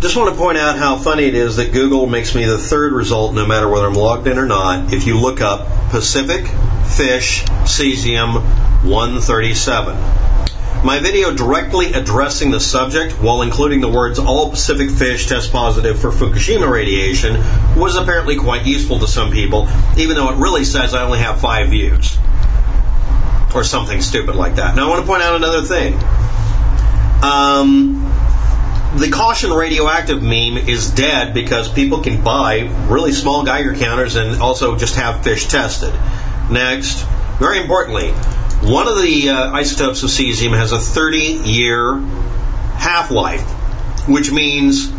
Just want to point out how funny it is that Google makes me the third result no matter whether I'm logged in or not if you look up Pacific Fish Caesium 137. My video directly addressing the subject, while including the words all Pacific fish test positive for Fukushima radiation, was apparently quite useful to some people, even though it really says I only have 5 views. Or something stupid like that. Now I want to point out another thing. The caution radioactive meme is dead because people can buy really small Geiger counters and also just have fish tested. Next, very importantly, one of the isotopes of cesium has a 30-year half-life, which means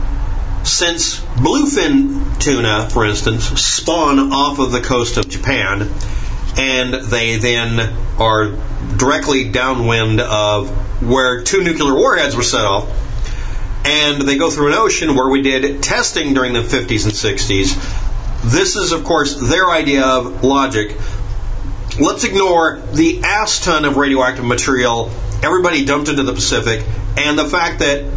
since bluefin tuna, for instance, spawn off of the coast of Japan, and they then are directly downwind of where 2 nuclear warheads were set off, and they go through an ocean where we did testing during the 50s and 60s. This is, of course, their idea of logic. Let's ignore the ass ton of radioactive material everybody dumped into the Pacific and the fact that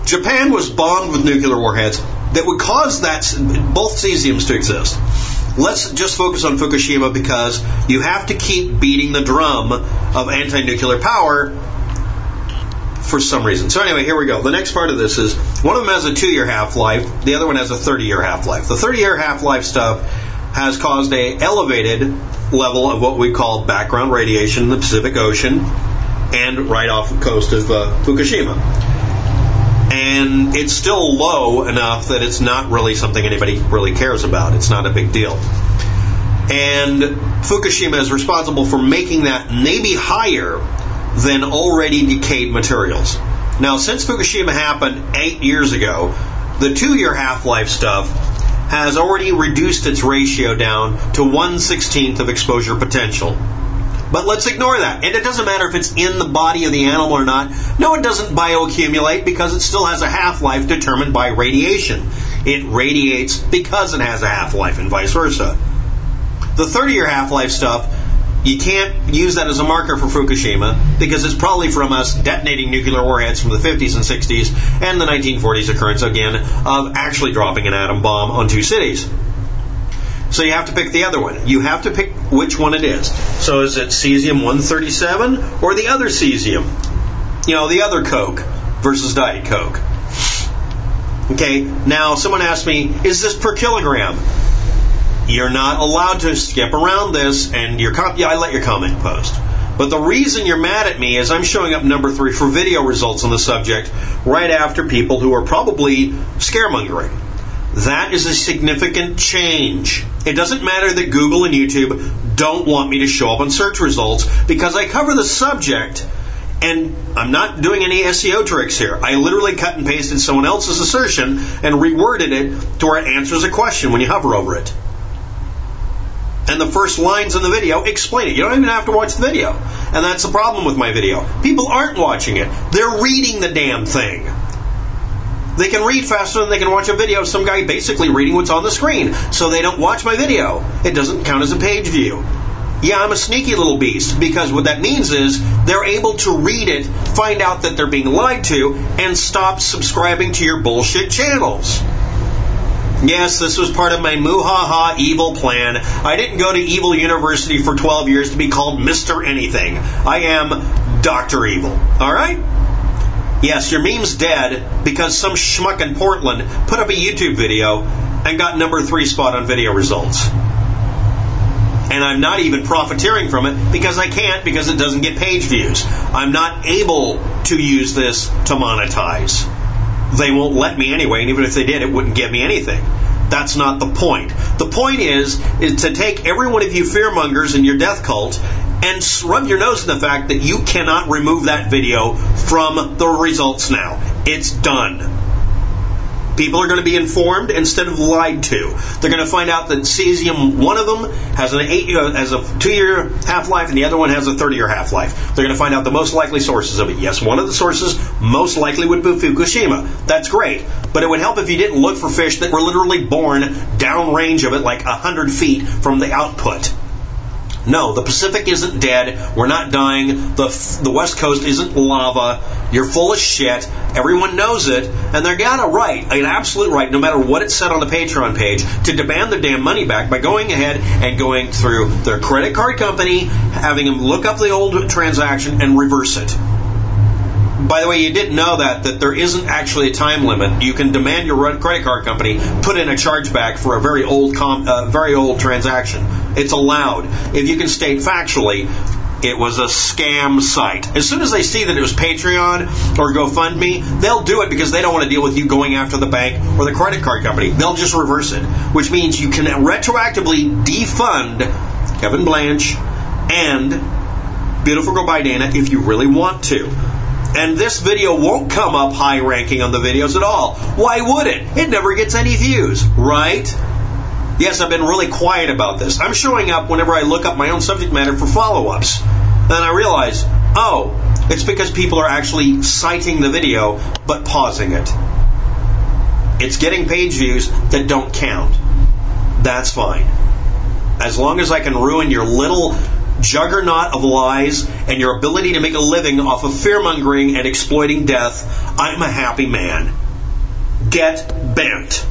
Japan was bombed with nuclear warheads that would cause both cesiums to exist. Let's just focus on Fukushima because you have to keep beating the drum of anti-nuclear power for some reason. So anyway, here we go. The next part of this is, one of them has a 2-year half-life, the other one has a 30-year half-life. The 30-year half-life stuff has caused an elevated level of what we call background radiation in the Pacific Ocean and right off the coast of Fukushima. And it's still low enough that it's not really something anybody really cares about. It's not a big deal. And Fukushima is responsible for making that maybe higher than already decayed materials. Now, since Fukushima happened 8 years ago, the 2-year half-life stuff has already reduced its ratio down to 1/16 of exposure potential. But let's ignore that. And it doesn't matter if it's in the body of the animal or not. No, it doesn't bioaccumulate because it still has a half-life determined by radiation. It radiates because it has a half-life and vice versa. The 30-year half-life stuff, you can't use that as a marker for Fukushima because it's probably from us detonating nuclear warheads from the 50s and 60s and the 1940s occurrence again of actually dropping an atom bomb on 2 cities. So you have to pick the other one. You have to pick which one it is. So is it Caesium 137 or the other cesium? You know, the other Coke versus Diet Coke. Okay, now someone asked me, is this per kilogram? You're not allowed to skip around this, and I let your comment post. But the reason you're mad at me is I'm showing up number 3 for video results on the subject right after people who are probably scaremongering. That is a significant change. It doesn't matter that Google and YouTube don't want me to show up on search results because I cover the subject, and I'm not doing any SEO tricks here. I literally cut and pasted someone else's assertion and reworded it to where it answers a question when you hover over it. And the first lines in the video explain it. You don't even have to watch the video. And that's the problem with my video. People aren't watching it. They're reading the damn thing. They can read faster than they can watch a video of some guy basically reading what's on the screen. So they don't watch my video. It doesn't count as a page view. Yeah, I'm a sneaky little beast because what that means is they're able to read it, find out that they're being lied to, and stop subscribing to your bullshit channels. Yes, this was part of my moo-ha-ha evil plan. I didn't go to Evil University for 12 years to be called Mr. Anything. I am Dr. Evil. Alright? Yes, your meme's dead because some schmuck in Portland put up a YouTube video and got number 3 spot on video results. And I'm not even profiteering from it because I can't, because it doesn't get page views. I'm not able to use this to monetize. They won't let me anyway, and even if they did, it wouldn't get me anything. That's not the point. The point is to take every one of you fearmongers in your death cult and rub your nose in the fact that you cannot remove that video from the results now. It's done. People are going to be informed instead of lied to. They're going to find out that cesium, one of them has a 2-year half-life and the other one has a 30-year half-life. They're going to find out the most likely sources of it. Yes, one of the sources most likely would be Fukushima. That's great. But it would help if you didn't look for fish that were literally born downrange of it like 100 feet from the output. No, the Pacific isn't dead. We're not dying. The West Coast isn't lava. You're full of shit. Everyone knows it. And they've got a right, an absolute right, no matter what it said on the Patreon page, to demand their damn money back by going ahead and going through their credit card company, having them look up the old transaction and reverse it. By the way, you didn't know that there isn't actually a time limit. You can demand your credit card company put in a chargeback for a very old transaction. It's allowed. If you can state factually, it was a scam site. As soon as they see that it was Patreon or GoFundMe, they'll do it because they don't want to deal with you going after the bank or the credit card company. They'll just reverse it, which means you can retroactively defund Kevin Blanche and Beautiful Girl by Dana if you really want to. And this video won't come up high ranking on the videos at all. Why would it? It never gets any views, right? Yes, I've been really quiet about this. I'm showing up whenever I look up my own subject matter for follow-ups. Then I realize, oh, it's because people are actually citing the video but pausing it. It's getting page views that don't count. That's fine. As long as I can ruin your little juggernaut of lies and your ability to make a living off of fear-mongering and exploiting death, I'm a happy man. Get bent.